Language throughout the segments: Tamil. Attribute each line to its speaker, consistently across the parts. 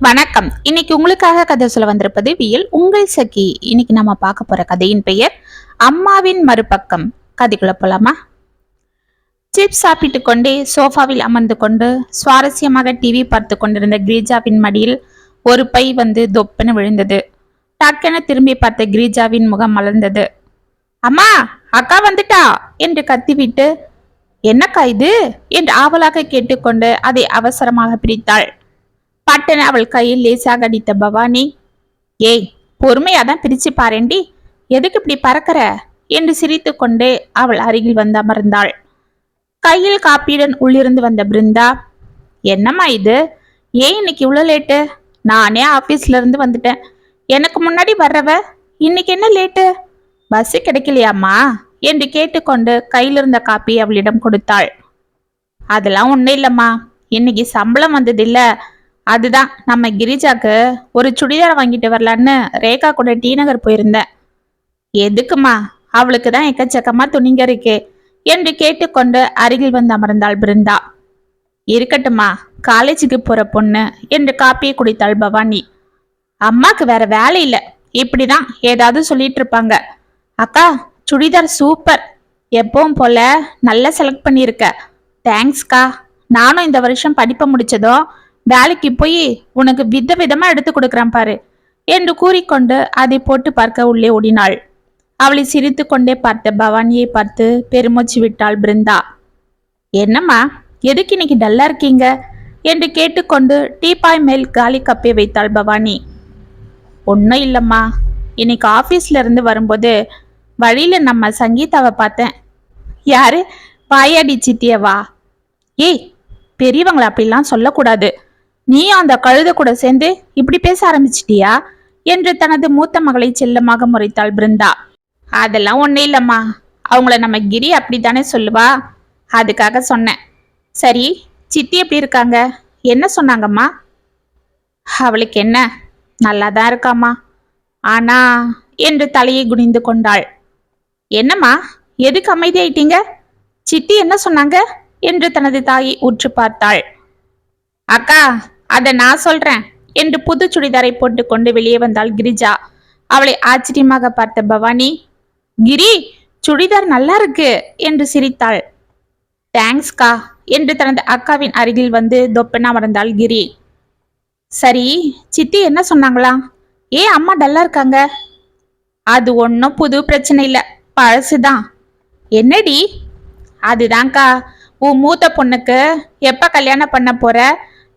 Speaker 1: வணக்கம். இன்னைக்கு உங்களுக்காக கதை சொல்ல வந்திருப்பது வியல் உங்கள் சகி. இன்னைக்கு நம்ம பார்க்க போற கதையின் பெயர் அம்மாவின் மறுபக்கம். கதைக்குள்ள போலாமா? சிப்ஸ் சாப்பிட்டு கொண்டே சோஃபாவில் அமர்ந்து கொண்டு சுவாரஸ்யமாக டிவி பார்த்து கொண்டிருந்த கிரீஜாவின் மடியில் ஒரு பை வந்து தொப்பென விழுந்தது. டக்கென திரும்பி பார்த்த கிரீஜாவின் முகம் மலர்ந்தது. அம்மா, அக்கா வந்துட்டா என்று கத்திவிட்டு, என்னக்கா இது என்று ஆவலாக கேட்டுக்கொண்டு அதை அவசரமாக பிரித்தாள். பட்டன அவள் கையில் லேசாக அடித்த பவானி, ஏய், பொறுமையாதான் பிரிச்சு பாருண்டி, எதுக்கு இப்படி பறக்கிற என்று சிரித்து கொண்டே அவள் அருகில் வந்து அமர்ந்தாள். கையில் காப்பியுடன் உள்ளிருந்து வந்த பிருந்தா, என்னம்மா இது, ஏன் இன்னைக்கு இவ்வளவு லேட்டு? நானே ஆபீஸ்ல இருந்து வந்துட்டேன். எனக்கு முன்னாடி வர்றவ இன்னைக்கு என்ன லேட்டு? பஸ் கிடைக்கலையாம்மா என்று கேட்டுக்கொண்டு கையில் இருந்த காப்பியை அவளிடம் கொடுத்தாள். அதெல்லாம் ஒன்றும் இல்லம்மா, இன்னைக்கு சம்பளம் வந்தது இல்ல, அதுதான் நம்ம கிரிஜாக்கு ஒரு சுடிதார் வாங்கிட்டு வரலான்னு ரேகா கூட டி நகர் போயிருந்தேன். எதுக்குமா? அவளுக்கு தான் எக்கச்சக்கமா துணிங்க இருக்கே என்று கேட்டுக்கொண்டு அருகில் வந்து அமர்ந்தாள் பிருந்தா. இருக்கட்டுமா, காலேஜுக்கு போற பொண்ணு என்று காப்பியை குடித்தாள் பவானி. அம்மாக்கு வேற வேலை இல்லை, இப்படிதான் ஏதாவது சொல்லிட்டு இருப்பாங்க. அக்கா, சுடிதார் சூப்பர், எப்பவும் போல நல்லா செலக்ட் பண்ணியிருக்க. தேங்க்ஸ்கா. நானும் இந்த வருஷம் படிப்பை முடிச்சதும் வேலைக்கு போய் உனக்கு விதமா எடுத்து கொடுக்குறான் பாரு என்று கூறிக்கொண்டு அதை போட்டு பார்க்க உள்ளே ஓடினாள். அவளை சிரித்து கொண்டே பார்த்த பவானியை பார்த்து பெருமூச்சு விட்டாள் பிருந்தா. என்னம்மா, எதுக்கு இன்னைக்கு டல்லா இருக்கீங்க என்று கேட்டுக்கொண்டு டீப்பாய் மேல் காலி கப்பை வைத்தாள் பவானி. ஒன்னும் இல்லம்மா, இன்னைக்கு ஆபீஸ்ல இருந்து வரும்போது வழியில நம்ம சங்கீதாவை பார்த்தேன். யாரு? வாயாடி சித்தியவா? ஏய், பெரியவங்களை அப்படிலாம் சொல்லக்கூடாது. நீயும் அந்த கழுத கூட சேர்ந்து இப்படி பேச ஆரம்பிச்சிட்டியா என்று தனது மூத்த மகளை செல்லமாக முறைத்தாள் பிருந்தா. அதெல்லாம் ஒண்ணு இல்லம்மா, அவங்கள நம்ம கிரி அப்படித்தானே சொல்லுவா, அதுக்காக சொன்னேன். சரி, சித்தி எப்படி இருக்காங்க? என்ன சொன்னாங்கம்மா? அவளுக்கு என்ன, நல்லாதான் இருக்காம்மா. ஆனா என்று தலையை குனிந்து கொண்டாள். என்னம்மா, எதுக்கு அமைதியாயிட்டீங்க? சித்தி என்ன சொன்னாங்க என்று தனது தாயை உற்று பார்த்தாள். அக்கா, அத நான் சொல்றேன் என்று புது சுடிதாரை போட்டுக்கொண்டு வெளியே வந்தாள் கிரிஜா. அவளை ஆச்சரியமாக பார்த்த பவானி, கிரி, சுடிதார் நல்லா இருக்கு என்று சிரித்தாள். தேங்க்ஸ்கா என்று தனது அக்காவின் அருகில் வந்து தொப்பென அமர்ந்தாள் கிரி. சரி, சித்தி என்ன சொன்னாங்களா? ஏன் அம்மா டல்லா இருக்காங்க? அது ஒன்றும் புது பிரச்சனை இல்லை, பழசுதான். என்னடி? அதுதான்க்கா, உன் மூத்த பொண்ணுக்கு எப்ப கல்யாணம் பண்ண போற,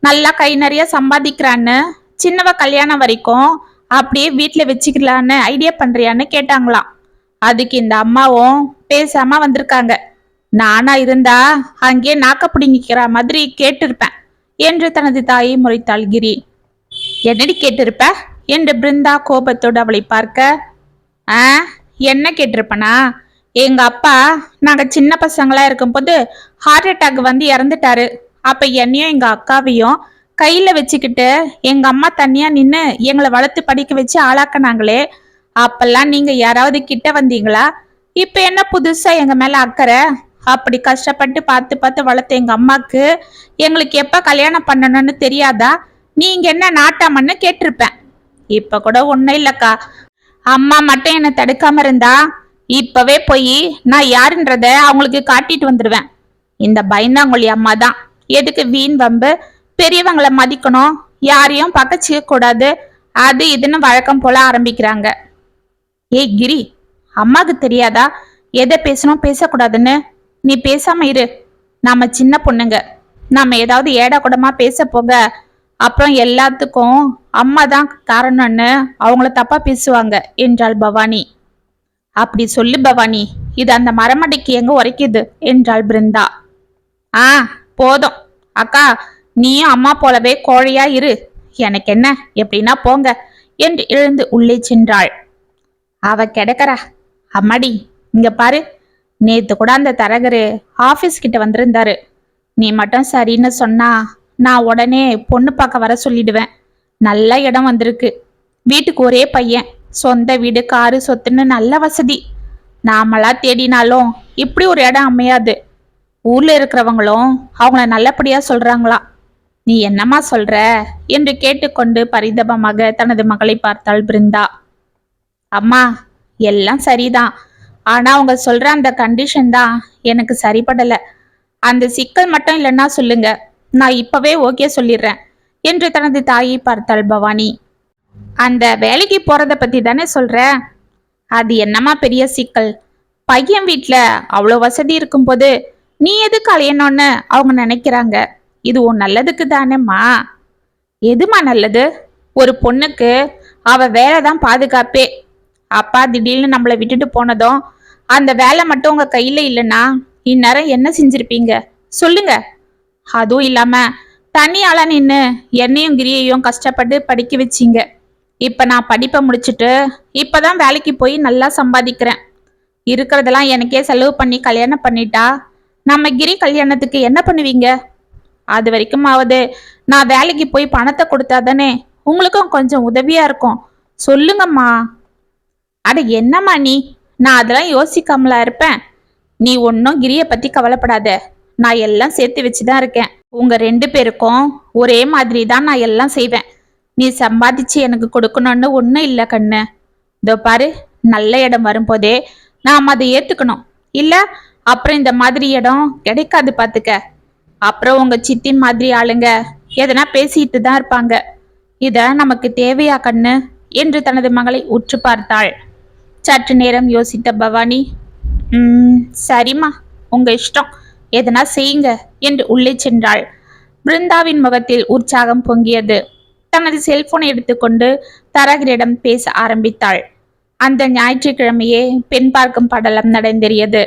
Speaker 1: நல்லா கை நிறைய சம்பாதிக்கிறான்னு சின்னவ கல்யாணம் வரைக்கும் அப்படியே வீட்டுல வச்சுக்கலான்னு ஐடியா பண்றியான்னு கேட்டாங்களாம். அதுக்கு இந்த அம்மாவும் பேசாம வந்திருக்காங்க. நானா இருந்தா அங்கே நாக்க பிடிங்கிக்கிற மாதிரி கேட்டிருப்பேன் என்று தனது தாயை முறைத்தாள் கிரி. என்னடி கேட்டிருப்ப என்று பிருந்தா கோபத்தோடு அவளை பார்க்க, என்ன கேட்டிருப்பனா? எங்க அப்பா நாங்க சின்ன பசங்களா இருக்கும்போது ஹார்ட் அட்டாக் வந்து இறந்துட்டாரு. அப்ப என்னையும் எங்க அக்காவையும் கையில வச்சுக்கிட்டு எங்க அம்மா தனியா நின்னு எங்களை வளர்த்து படிக்க வச்சு ஆளாக்குனாங்களே, அப்பெல்லாம் நீங்க யாராவது கிட்ட வந்தீங்களா? இப்ப என்ன புதுசா எங்க மேல அக்கறை? அப்படி கஷ்டப்பட்டு பார்த்து பார்த்து வளர்த்த எங்க அம்மாக்கு எங்களுக்கு எப்ப கல்யாணம் பண்ணணும்னு தெரியாதா? நீங்க என்ன நாட்டாமன்னு கேட்டிருப்பேன். இப்ப கூட ஒண்ணும் இல்லக்கா, அம்மா மட்டும் என்னை தடுக்காம இருந்தா இப்பவே போய் நான் யாருன்றத அவங்களுக்கு காட்டிட்டு வந்துடுவேன். இந்த பயந்தாங்கொழி அம்மா தான் எதுக்கு வீண் வம்பு, பெரியவங்களை மதிக்கணும், யாரையும் பக்கச்சிக்க கூடாது, அது இதுன்னு வழக்கம் போல ஆரம்பிக்கிறாங்க. ஏய் கிரி, அம்மாக்கு தெரியாதா எதை பேசணும் பேசக்கூடாதுன்னு? நீ பேசாம இரு. நாம சின்ன பொண்ணுங்க, நாம ஏதாவது ஏடா கூடமா பேச போக அப்புறம் எல்லாத்துக்கும் அம்மா தான் காரணம்னு அவங்கள தப்பா பேசுவாங்க என்றாள் பவானி. அப்படி சொல்லு பவானி, இது அந்த மரமடைக்கு எங்க உரைக்குது என்றாள் பிருந்தா. போதும் அக்கா, நீயும் அம்மா போலவே கோழையா இரு, எனக்கு என்ன, எப்படின்னா போங்க என்று எழுந்து உள்ளே சென்றாள். அவ கிடக்கறா. அம்மாடி, இங்க பாரு, நேத்து கூட அந்த தரகரு ஆபீஸ் கிட்ட வந்திருந்தாரு. நீ மட்டும் சரின்னு சொன்னா நான் உடனே பொண்ணு பார்க்க வர சொல்லிடுவேன். நல்ல இடம் வந்திருக்கு, வீட்டுக்கு ஒரே பையன், சொந்த வீடு, காரு, சொத்துன்னு நல்ல வசதி. நாமளா தேடினாலும் இப்படி ஒரு இடம் அமையாது. ஊர்ல இருக்கிறவங்களும் அவங்கள நல்லபடியா சொல்றாங்களா. நீ என்னம்மா சொல்ற என்று கேட்டுக்கொண்டு பரிதபமாக தனது மகளை பார்த்தாள் பிருந்தா. அம்மா, எல்லாம் சரிதான். ஆனா அவங்க சொல்ற அந்த கண்டிஷன் தான் எனக்கு சரிப்படல. அந்த சிக்கல் மட்டும் இல்லைன்னா சொல்லுங்க, நான் இப்பவே ஓகே சொல்லிடுறேன் என்று தனது தாயை பார்த்தாள் பவானி. அந்த வேலைக்கு போறத பத்தி தானே சொல்ற? அது என்னம்மா பெரிய சிக்கல்? பையன் வீட்டுல அவ்வளோ வசதி இருக்கும்போது நீ எதுக்கு அலையணும்னு அவங்க நினைக்கிறாங்க. இது உன் நல்லதுக்கு தானேம்மா. எதுமா நல்லது? ஒரு பொண்ணுக்கு அவ வேலைதான் பாதுகாப்பே. அப்பா திடீர்னு நம்மளை விட்டுட்டு போனதும் அந்த வேலை மட்டும் உங்க கையில இல்லைன்னா இந்நேரம் என்ன செஞ்சிருப்பீங்க சொல்லுங்க. அதுவும் இல்லாம தனியால நின்னு என்னையும் கிரியையும் கஷ்டப்பட்டு படிக்க வச்சிங்க. இப்ப நான் படிப்பை முடிச்சுட்டு இப்பதான் வேலைக்கு போய் நல்லா சம்பாதிக்கிறேன். இருக்கிறதெல்லாம் எனக்கே செலவு பண்ணி கல்யாணம் பண்ணிட்டா நம்ம கிரி கல்யாணத்துக்கு என்ன பண்ணுவீங்க? அது வரைக்குமாவது நான் வேலைக்கு போய் பணத்தை கொடுத்தாதானே உங்களுக்கும் கொஞ்சம் உதவியா இருக்கும். சொல்லுங்கம்மா. அட என்னம்மா நீ, நான் அதெல்லாம் யோசிக்காமலா இருப்பேன். நீ ஒன்னும் கிரிய பத்தி கவலைப்படாத. நான் எல்லாம் சேர்த்து வச்சுதான் இருக்கேன். உங்க 2 பேருக்கும் ஒரே மாதிரி தான் நான் எல்லாம் செய்வேன். நீ சம்பாதிச்சு எனக்கு கொடுக்கணும்னு ஒன்னும் இல்லை கண்ணு. இதோ பாரு, நல்ல இடம் வரும்போதே நாம் அதை ஏத்துக்கணும். இல்ல அப்புறம் இந்த மாதிரி இடம் கிடைக்காது பாத்துக்க. அப்புறம் உங்க சித்தி மாதிரி ஆளுங்க எதனா பேசிட்டு தான் இருப்பாங்க. இத நமக்கு தேவையா கண்ணு என்று தனது மகளை உற்று பார்த்தாள். சற்று நேரம் யோசித்த பவானி, சரிம்மா, உங்க இஷ்டம், எதனா செய்யுங்க என்று உள்ளே சென்றாள். பிருந்தாவின் முகத்தில் உற்சாகம் பொங்கியது. தனது செல்போனை எடுத்துக்கொண்டு தரகரிடம் பேச ஆரம்பித்தாள். அந்த ஞாயிற்றுக்கிழமையே பெண் பார்க்கும் படலம் நடந்தேறியது.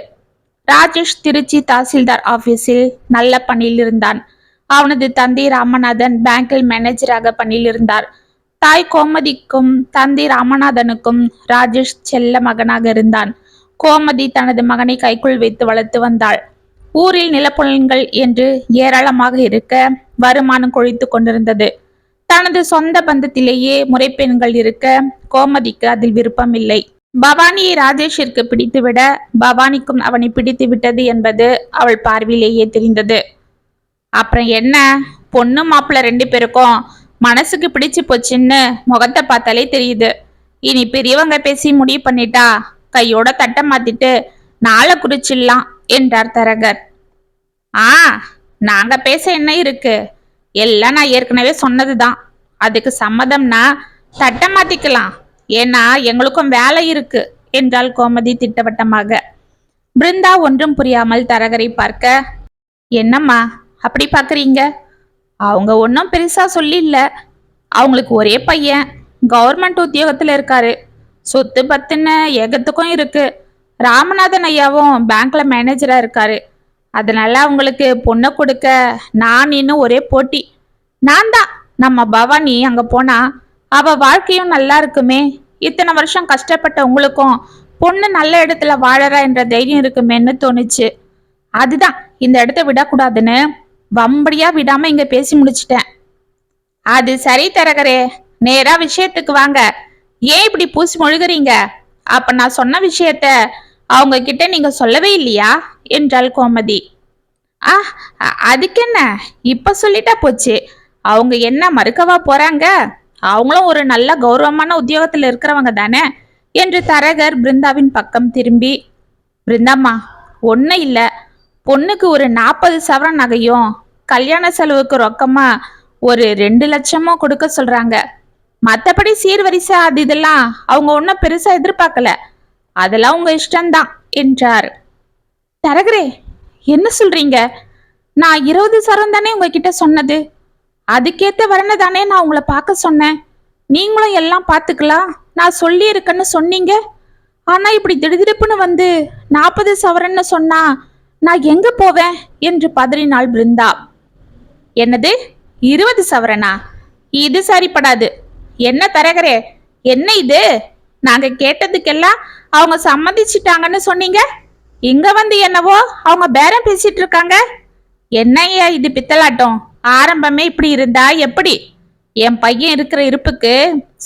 Speaker 1: ராஜேஷ் திருச்சி தாசில்தார் ஆபீஸில் நல்ல பணியில் இருந்தான். அவனது தந்தை ராமநாதன் பேங்கில் மேனேஜராக பணியில் இருந்தார். தாய் கோமதிக்கும் தந்தை ராமநாதனுக்கும் ராஜேஷ் செல்ல மகனாக இருந்தான். கோமதி தனது மகனை கைக்குள் வைத்து வளர்த்து வந்தாள். ஊரில் நிலப்புலன்கள் என்று ஏராளமாக இருக்க வருமானம் கொழித்து கொண்டிருந்தது. தனது சொந்த பந்தத்திலேயே முறைப்பெண்கள் இருக்க கோமதிக்கு அதில் விருப்பமில்லை. பவானியை ராஜேஷிற்கு பிடித்துவிட பவானிக்கும் அவனை பிடித்து விட்டது என்பது அவள் பார்வையிலேயே தெரிந்தது. அப்புறம் என்ன, பொண்ணு மாப்பிள்ள 2 பேருக்கும் மனசுக்கு பிடிச்சு போச்சுன்னு முகத்தை பார்த்தாலே தெரியுது. இனி பெரியவங்க பேசி முடிவு பண்ணிட்டா கையோட தட்டை மாத்திட்டு நாளை குறிச்சிடலாம் என்றார் தரகர். நாங்க பேச என்ன இருக்கு, எல்லாம் நான் ஏற்கனவே சொன்னதுதான். அதுக்கு சம்மதம்னா தட்டை மாத்திக்கலாம், ஏன்னா எங்களுக்கும் வேலை இருக்கு என்றாள் கோமதி திட்டவட்டமாக. பிருந்தா ஒன்றும் புரியாமல் தரகரை பார்க்க, என்னம்மா அப்படி பாக்குறீங்க? அவங்க ஒன்றும் பெருசா சொல்லி இல்ல. அவங்களுக்கு ஒரே பையன், கவர்மெண்ட் உத்தியோகத்துல இருக்காரு. சொத்து பத்துன்னு ஏகத்துக்கும் இருக்கு. ராமநாதன் ஐயாவும் பேங்க்ல மேனேஜரா இருக்காரு. அதனால அவங்களுக்கு பொண்ணை கொடுக்க நான் இன்னும் ஒரே போட்டி. நான் தான் நம்ம பவானி அங்க போனா அவ வாழ்க்கையும் நல்லா இருக்குமே, இத்தனை வருஷம் கஷ்டப்பட்ட உங்களுக்கும் பொண்ணு நல்ல இடத்துல வாழறா என்ற தைரியம் இருக்குமேன்னு தோணுச்சு. அதுதான் இந்த இடத்த விடக்கூடாதுன்னு வம்படியா விடாம இங்க பேசி முடிச்சிட்டேன். அது சரி தரகரே, நேரா விஷயத்துக்கு வாங்க. ஏன் இப்படி பூசி மொழுகிறீங்க? அப்ப நான் சொன்ன விஷயத்த அவங்க கிட்ட நீங்க சொல்லவே இல்லையா என்றாள் கோமதி. அதுக்கு என்ன, இப்ப சொல்லிட்டா போச்சு. அவங்க என்ன மறுக்கவா போறாங்க? அவங்களும் ஒரு நல்ல கௌரவமான உத்தியோகத்துல இருக்கிறவங்க தானே என்று தரகர் பிருந்தாவின் பக்கம் திரும்பி, பிருந்தாம்மா, ஒன்னும் இல்ல, பொண்ணுக்கு ஒரு 40 சவரன் நகையும் கல்யாண செலவுக்கு ரொக்கமா ஒரு 2 லட்சமும் கொடுக்க சொல்றாங்க. மத்தபடி சீர்வரிசை அது இதெல்லாம் அவங்க ஒன்னும் பெருசா எதிர்பார்க்கல. அதெல்லாம் உங்க இஷ்டம்தான் என்றார். தரகரே, என்ன சொல்றீங்க? நான் 20 சவரன் தானே உங்ககிட்ட சொன்னது. அதுக்கேத்த வரன தானே நான் உங்களை பார்க்க சொன்னேன். நீங்களும் எல்லாம் பார்த்துக்கலாம் நான் சொல்லி இருக்கேன்னு சொன்னீங்க. ஆனா இப்படி திடுதிடுப்புன்னு வந்து 40 சவரன்னு சொன்னா நான் எங்க போவேன் என்று பதறினாள் பிருந்தா. என்னது 20 சவரனா? இது சரிப்படாது. என்ன தரகரே, என்ன இது? நாங்க கேட்டதுக்கெல்லாம் அவங்க சம்மதிச்சிட்டாங்கன்னு சொன்னீங்க. இங்க வந்து என்னவோ அவங்க பேரம் பேசிட்டு இருக்காங்க. என்னையா இது பித்தலாட்டம்? ஆரம்பமே இப்படி இருந்தா எப்படி? என் பையன் இருக்கிற இருப்புக்கு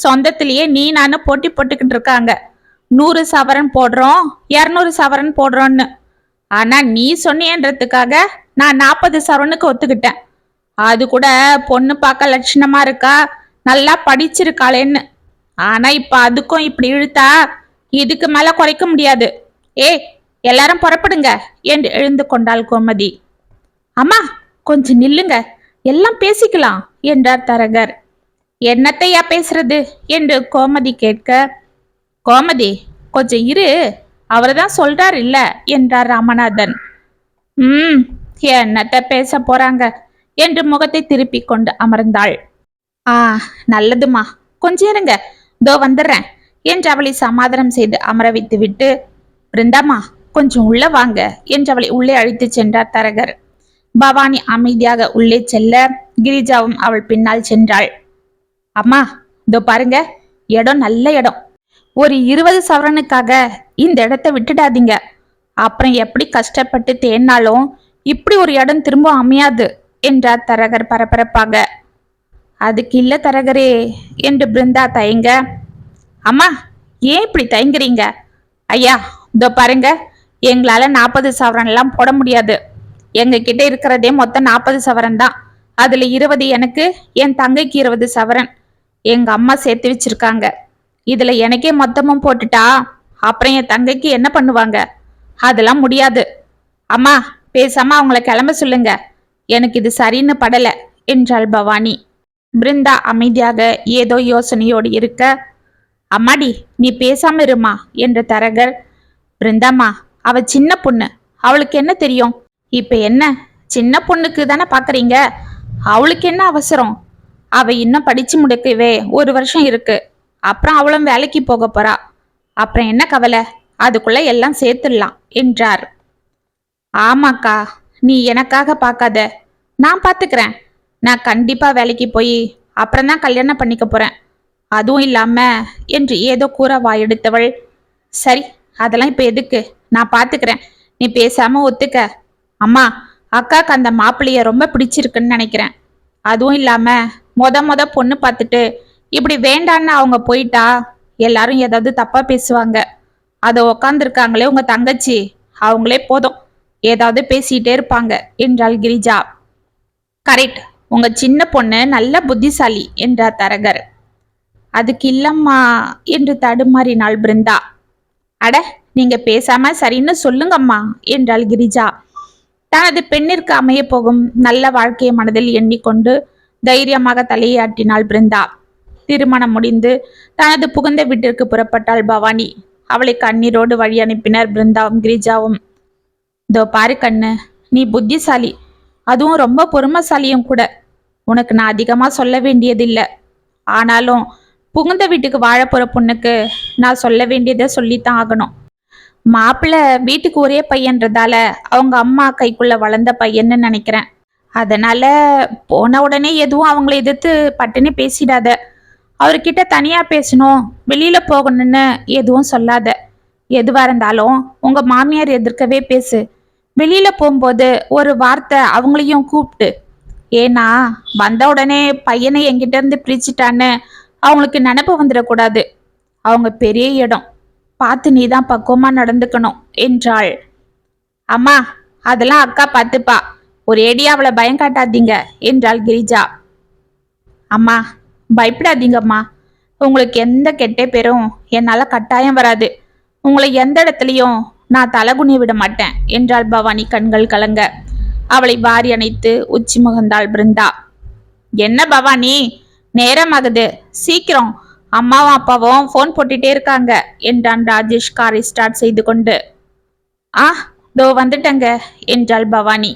Speaker 1: சொந்தத்திலேயே நீ நானும் போட்டி போட்டுக்கிட்டு இருக்காங்க. 100 சவரன் போடுறோம், 200 சவரன் போடுறோன்னு. ஆனா நீ சொன்னியன்றதுக்காக நான் 40 சவரனுக்கு ஒத்துக்கிட்டேன். அது கூட பொண்ணு பார்க்க லட்சணமா இருக்கா, நல்லா படிச்சிருக்காளேன்னு. ஆனா இப்ப அதுக்கும் இப்படி இழுத்தா இதுக்கு மேல குறைக்க முடியாது. ஏய், எல்லாரும் புறப்படுங்க என்று எழுந்து கொண்டாள் கோமதி. அம்மா, கொஞ்சம் நில்லுங்க, எல்லாம் பேசிக்கலாம் என்றார் தரகர். என்னத்தையா பேசுறது என்று கோமதி கேட்க, கோமதி கொஞ்சம் இரு, அவர்தான் சொல்றார் இல்ல என்றார் ராமநாதன். என்னத்த பேச போறாங்க என்று முகத்தை திருப்பிக் கொண்டு அமர்ந்தாள். நல்லதுமா, கொஞ்சம் இருங்க, தோ வந்துடுறேன் என்று அவளை சமாதானம் செய்து அமர வைத்து விட்டு, பிருந்தாமா கொஞ்சம் உள்ள வாங்க என்று அவளை உள்ளே அழைத்து சென்றார் தரகர். பவானி அமைதியாக உள்ளே செல்ல கிரிஜாவும் அவள் பின்னால் சென்றாள். அம்மா, இதோ பாருங்க, இடம் நல்ல இடம். ஒரு 20 சவரனுக்காக இந்த இடத்தை விட்டுடாதீங்க. அப்புறம் எப்படி கஷ்டப்பட்டு தேடினாலும் இப்படி ஒரு இடம் திரும்ப அமையாது என்றார் தரகர் பரபரப்பாக. அதுக்கு இல்ல தரகரே என்று பிருந்தா தயங்க, அம்மா ஏன் இப்படி தயங்குறீங்க? ஐயா, இதோ பாருங்க, எங்களால 40 சவரன்லாம் போட முடியாது. எங்க கிட்ட இருக்கிறதே மொத்தம் 40 சவரன் தான். அதுல 20 எனக்கு, என் தங்கைக்கு 20 சவரன் எங்க அம்மா சேர்த்து வச்சிருக்காங்க. இதுல எனக்கே மொத்தமும் போட்டுட்டா அப்புறம் என் தங்கைக்கு என்ன பண்ணுவாங்க? அதெல்லாம் முடியாது. அம்மா, பேசாம அவங்கள கிளம்ப சொல்லுங்க, எனக்கு இது சரின்னு படல என்றாள் பவானி. பிருந்தா அமைதியாக ஏதோ யோசனையோடு இருக்க, அம்மாடி நீ பேசாம இருமா என்ற தரகர். பிருந்தாமா, அவ சின்ன பொண்ணு, அவளுக்கு என்ன தெரியும்? இப்ப என்ன, சின்ன பொண்ணுக்கு தானே பாக்குறீங்க, அவளுக்கு என்ன அவசரம்? அவ இன்னும் படிச்சு முடிக்கவே 1 வருஷம் இருக்கு. அப்புறம் அவளும் வேலைக்கு போக போறா. அப்புறம் என்ன கவலை, அதுக்குள்ள எல்லாம் சேர்த்துடலாம் என்றார். ஆமாக்கா, நீ எனக்காக பார்க்காத, நான் பாத்துக்கிறேன். நான் கண்டிப்பா வேலைக்கு போய் அப்புறம் தான் கல்யாணம் பண்ணிக்க போறேன். அதுவும் இல்லாம என்று ஏதோ கூற வாயெடுத்தவள், சரி அதெல்லாம் இப்ப எதுக்கு, நான் பாத்துக்கிறேன், நீ பேசாம ஒத்துக்க. அம்மா, அக்காக்கு அந்த மாப்பிள்ளைய ரொம்ப பிடிச்சிருக்குன்னு நினைக்கிறேன். அதுவும் இல்லாம மொத பொண்ணு பார்த்துட்டு இப்படி வேண்டான்னு அவங்க போயிட்டா எல்லாரும் ஏதாவது தப்பா பேசுவாங்க. அதை உக்காந்துருக்காங்களே உங்க தங்கச்சி, அவங்களே போதும் ஏதாவது பேசிட்டே இருப்பாங்க என்றாள் கிரிஜா. கரெக்ட், உங்க சின்ன பொண்ணு நல்ல புத்திசாலி என்றார் தரகர். அதுக்கு இல்லம்மா என்று தடுமாறினாள் பிருந்தா. அட, நீங்க பேசாம சரின்னு சொல்லுங்கம்மா என்றாள் கிரிஜா. தனது பெண்ணிற்கு அமைய போகும் நல்ல வாழ்க்கையை மனதில் எண்ணிக்கொண்டு தைரியமாக தலையாட்டினாள் பிருந்தா. திருமணம் முடிந்து தனது புகுந்த வீட்டிற்கு புறப்பட்டாள் பவானி. அவளை கண்ணீரோடு வழி அனுப்பினர் பிருந்தாவும் கிரிஜாவும். இதோ பாரு கண்ணு, நீ புத்திசாலி, அதுவும் ரொம்ப பொறுமைசாலியும் கூட. உனக்கு நான் அதிகமா சொல்ல வேண்டியதில்லை. ஆனாலும் புகுந்த வீட்டுக்கு வாழ போற பொண்ணுக்கு நான் சொல்ல வேண்டியதை சொல்லித்தான் ஆகணும். மாப்பிள்ளை வீட்டுக்கு ஒரே பையன்றதால அவங்க அம்மா கைக்குள்ள வளர்ந்த பையன்னு நினைக்கிறேன். அதனால போன உடனே எதுவும் அவங்கள எதிர்த்து பட்டுன்னு பேசிடாத. அவர்கிட்ட தனியா பேசணும், வெளியில போகணும்னு எதுவும் சொல்லாத. எதுவா இருந்தாலும் உங்க மாமியார் எதிர்க்கவே பேசு. வெளியில போகும்போது ஒரு வார்த்தை அவங்களையும் கூப்பிட்டு. ஏன்னா வந்த உடனே பையனை என்கிட்ட இருந்து பிரிச்சுட்டான்னு அவங்களுக்கு நினப்பு வந்துடக்கூடாது. அவங்க பெரிய இடம், பார்த்து நீதான் பக்குவமா நடந்துக்கணும் என்றாள். அம்மா, அதெல்லாம் அக்கா பார்த்துப்பா, ஒரேடியா அவளை பயம் காட்டாதீங்க என்றாள் கிரிஜா. அம்மா, பயப்படாதீங்கம்மா, உங்களுக்கு எந்த கெட்ட பேரும் என்னால கட்டாயம் வராது. உங்களை எந்த இடத்துலையும் நான் தலகுனி விட மாட்டேன் என்றாள் பவானி கண்கள் கலங்க. அவளை வாரி அணைத்து உச்சி முகந்தாள் பிருந்தா. என்ன பவானி, நேரமாகுது, சீக்கிரம், அம்மாவும் அப்பாவும் போன் போட்டுட்டே இருக்காங்க என்றான் ராஜேஷ் காரை ஸ்டார்ட் செய்து கொண்டு. தோ வந்துட்டங்க என்றாள் பவானி.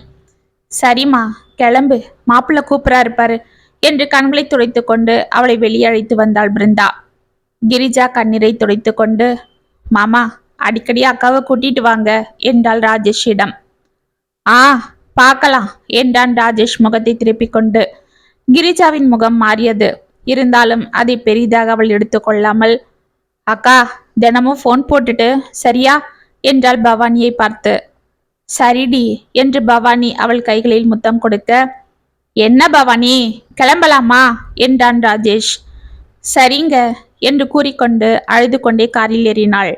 Speaker 1: சரிம்மா, கிளம்பு, மாப்பிள்ளை கூப்பிடா இருப்பாரு என்று கண்களை துடைத்து கொண்டு அவளை வெளியே அழைத்து வந்தாள் பிருந்தா. கிரிஜா கண்ணீரை துடைத்து கொண்டு, மாமா அடிக்கடி அக்காவை கூட்டிட்டு வாங்க என்றாள் ராஜேஷிடம். பார்க்கலாம் என்றான் ராஜேஷ் முகத்தை திருப்பிக் கொண்டு. கிரிஜாவின் முகம் மாறியது. இருந்தாலும் அதை பெரிதாக அவள் எடுத்துக்கொள்ளாமல், அக்கா தினமும் போன் போட்டுட்டு சரியா என்றாள் பவானியை பார்த்து. சரிடி என்று பவானி அவள் கைகளில் முத்தம் கொடுக்க, என்ன பவானி கிளம்பலாமா என்றான் ராஜேஷ். சரிங்க என்று கூறிக்கொண்டு அழுது கொண்டே காரில் ஏறினாள்.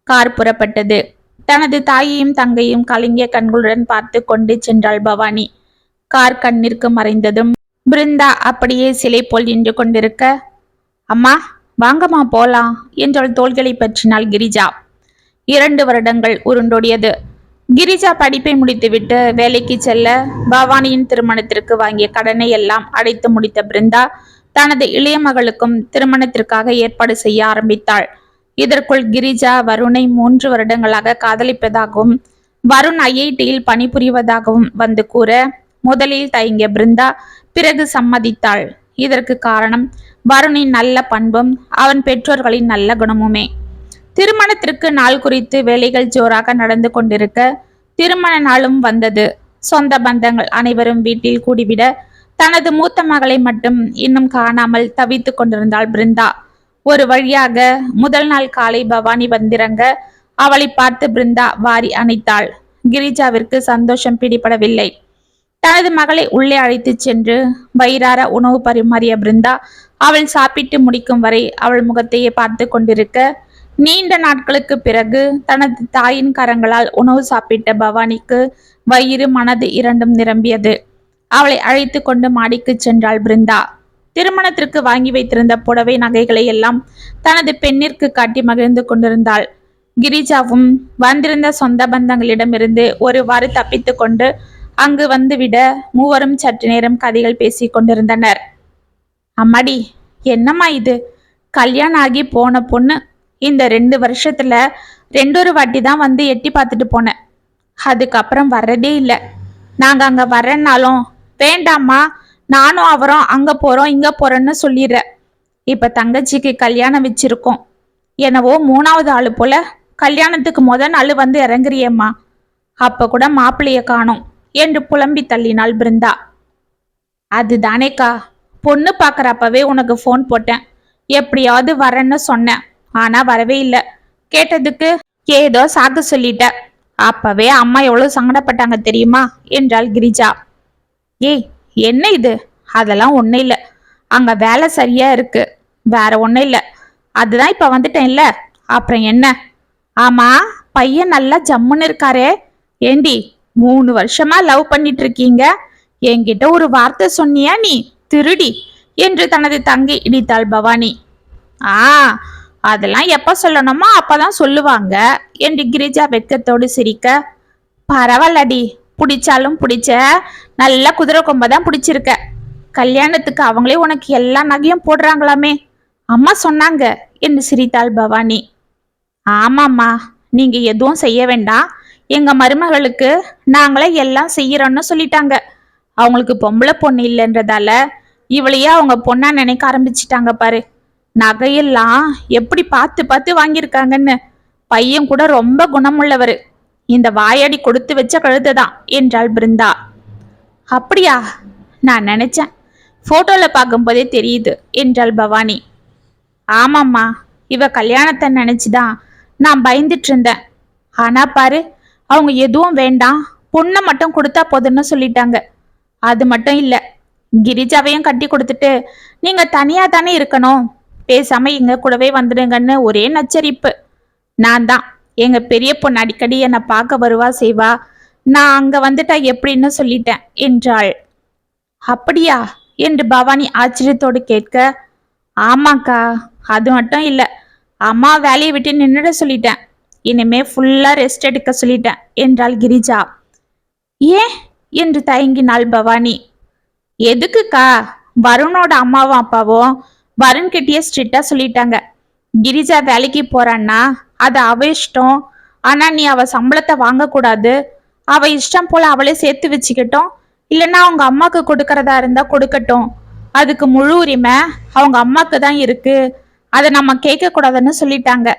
Speaker 1: கார் புறப்பட்டது. தனது தாயையும் தங்கையும் கலங்கிய கண்களுடன் பார்த்து கொண்டு சென்றாள் பவானி. கார் கண்ணிற்கு மறைந்ததும் பிருந்தா அப்படியே சிலை போல் நின்று கொண்டிருக்க, அம்மா வாங்கம்மா போலாம் என்றால் தோள்களை பற்றினாள் கிரிஜா. 2 வருடங்கள் உருண்டோடியது. கிரிஜா படிப்பை முடித்துவிட்டு வேலைக்கு செல்ல பவானியின் திருமணத்திற்கு வாங்கிய கடனை எல்லாம் அடைத்து முடித்த பிருந்தா தனது இளைய மகளுக்கும் திருமணத்திற்காக ஏற்பாடு செய்ய ஆரம்பித்தாள். இதற்குள் கிரிஜா வருணை 3 வருடங்களாக காதலிப்பதாகவும் வருண் IITயில் பணிபுரிவதாகவும் வந்து கூற முதலில் தயங்கிய பிருந்தா பிறகு சம்மதித்தாள். இதற்கு காரணம் வருணின் நல்ல பண்பும் அவன் பெற்றோர்களின் நல்ல குணமுமே. திருமணத்திற்கு நாள் குறித்து வேலைகள் ஜோராக நடந்து கொண்டிருக்க திருமண நாளும் வந்தது. சொந்த பந்தங்கள் அனைவரும் வீட்டில் கூடிவிட தனது மூத்த மகளை மட்டும் இன்னும் காணாமல் தவித்து கொண்டிருந்தாள் பிருந்தா. ஒரு வழியாக முதல் நாள் காலை பவானி வந்திறங்க அவளை பார்த்து பிருந்தா வாரி அணைத்தாள். கிரிஜாவிற்கு சந்தோஷம் பிடிபடவில்லை. தனது மகளை உள்ளே அழைத்து சென்று வயிறார உணவு பரிமாறிய பிருந்தா அவள் சாப்பிட்டு முடிக்கும் வரை அவள் முகத்தையே பார்த்து கொண்டிருக்க, நீண்ட நாட்களுக்கு பிறகு தனது தாயின் கரங்களால் உணவு சாப்பிட்ட பவானிக்கு வயிறு மனது இரண்டும் நிரம்பியது. அவளை அழைத்து கொண்டு மாடிக்கு சென்றாள் பிருந்தா. திருமணத்திற்கு வாங்கி வைத்திருந்த புடவை நகைகளை எல்லாம் தனது பெண்ணிற்கு காட்டி மகிழ்ந்து கொண்டிருந்தாள். கிரிஜாவும் வந்திருந்த சொந்த பந்தங்களிடமிருந்து ஒருவாறு தப்பித்து கொண்டு அங்கு வந்துவிட மூவரும் சற்று நேரம் கதைகள் பேசி கொண்டிருந்தனர். அம்மாடி, என்னம்மா இது? கல்யாணம் ஆகி போன பொண்ணு இந்த 2 வருஷத்துல 2 வாட்டி தான் வந்து எட்டி பார்த்துட்டு போனேன். அதுக்கப்புறம் வர்றதே இல்லை. நாங்க அங்க வர்றேன்னாலும் வேண்டாம்மா, நானும் அவரும் அங்க போறோம் இங்க போறோன்னு சொல்லிடுற. இப்ப தங்கச்சிக்கு கல்யாணம் வச்சிருக்கோம். என்னவோ 3வது ஆளு போல கல்யாணத்துக்கு நாள் வந்து இறங்குறியம்மா. அப்ப கூட மாப்பிள்ளைய காணோம் என்று புலம்பி தள்ளினாள் பிருந்தா. அதுதானேக்கா, பொண்ணு பாக்குறப்பவே உனக்கு போன் போட்டேன். எப்படியாவது வரேன்னு சொன்னேன். ஆனா வரவே இல்லை. கேட்டதுக்கு ஏதோ சாக்கு சொல்லிட்ட. அப்பவே அம்மா எவ்வளவு சங்கடப்பட்டாங்க தெரியுமா என்றாள் கிரிஜா. ஏய், என்ன இது? அதெல்லாம் ஒன்னும் இல்லை. அங்க வேலை சரியா இருக்கு, வேற ஒன்னும் இல்லை. அதுதான் இப்ப வந்துட்டேன்ல, அப்புறம் என்ன? ஆமா, பையன் நல்லா ஜம்முன்னு இருக்காரே. ஏண்டி, 3 வருஷமா லவ் பண்ணிட்டு இருக்கீங்க, என்கிட்ட ஒரு வார்த்தை சொன்னியா நீ திருடி என்று தனது தங்கை இடித்தாள் பவானி. அதெல்லாம் எப்ப சொல்லணுமோ அப்பதான் சொல்லுவாங்க என்று கிரிஜா வெட்கத்தோடு சிரிக்க, பரவாயில்லடி, பிடிச்சாலும் பிடிச்ச நல்ல குதிரை கொம்பதான் பிடிச்சிருக்க. கல்யாணத்துக்கு அவங்களே உனக்கு எல்லா நகையும் போடுறாங்களாமே, அம்மா சொன்னாங்க என்று சிரித்தாள் பவானி. ஆமாம்மா, நீங்க எதுவும் செய்ய வேண்டாம். எங்க மருமகளுக்கு நாங்களே எல்லாம் செய்யறோம்னு சொல்லிட்டாங்க. அவங்களுக்கு பொம்பளை பொண்ணு இல்லைன்றதால இவளையே அவங்க பொண்ணா நினைக்க ஆரம்பிச்சிட்டாங்க பாரு. நகையெல்லாம் எப்படி பார்த்து பார்த்து வாங்கியிருக்காங்கன்னு. பையன் கூட ரொம்ப குணமுள்ளவர். இந்த வாயாடி கொடுத்து வச்ச கழுதுதான் என்றாள் பிருந்தா. அப்படியா? நான் நினைச்சேன், போட்டோல பார்க்கும்போதே தெரியுது என்றாள் பவானி. ஆமாம்மா, இவ கல்யாணத்தை நினைச்சுதான் நான் பயந்துட்டு இருந்தேன். ஆனா பாரு, அவங்க எதுவும் வேண்டாம், பொண்ணை மட்டும் கொடுத்தா போதுன்னு சொல்லிட்டாங்க. அது மட்டும் இல்ல, கிரிஜாவையும் கட்டி கொடுத்துட்டு நீங்க தனியா தானே இருக்கணும், பேசாம எங்க கூடவே வந்துடுங்கன்னு ஒரே நச்சரிப்பு. நான் தான், எங்க பெரிய பொண்ணு அடிக்கடி என்னை பார்க்க வருவா செய்வா, நான் அங்க வந்துட்டா எப்படின்னு சொல்லிட்டேன் என்றாள். அப்படியா என்று பவானி ஆச்சரியத்தோடு கேட்க, ஆமாக்கா, அது மட்டும் இல்ல, அம்மா வேலையை விட்டு நின்னுட சொல்லிட்டேன். இனிமே ஃபுல்லா ரெஸ்ட் எடுக்க சொல்லிட்டேன் என்றாள் கிரிஜா. ஏன் என்று தயங்கினாள் பவானி. எதுக்குக்கா? வருணோட அம்மாவும் அப்பாவும் வருண் கிட்டயே ஸ்ட்ரிக்டா சொல்லிட்டாங்க. கிரிஜா வேலைக்கு போறான்னா அது அவ இஷ்டம். ஆனா நீ அவ சம்பளத்தை வாங்க கூடாது. அவ இஷ்டம் போல அவளே சேர்த்து வச்சுக்கிட்டோம், இல்லைன்னா அவங்க அம்மாக்கு கொடுக்கறதா இருந்தா கொடுக்கட்டும். அதுக்கு முழு உரிமை அவங்க அம்மாக்கு தான் இருக்கு. அதை நம்ம கேட்க கூடாதுன்னு சொல்லிட்டாங்க.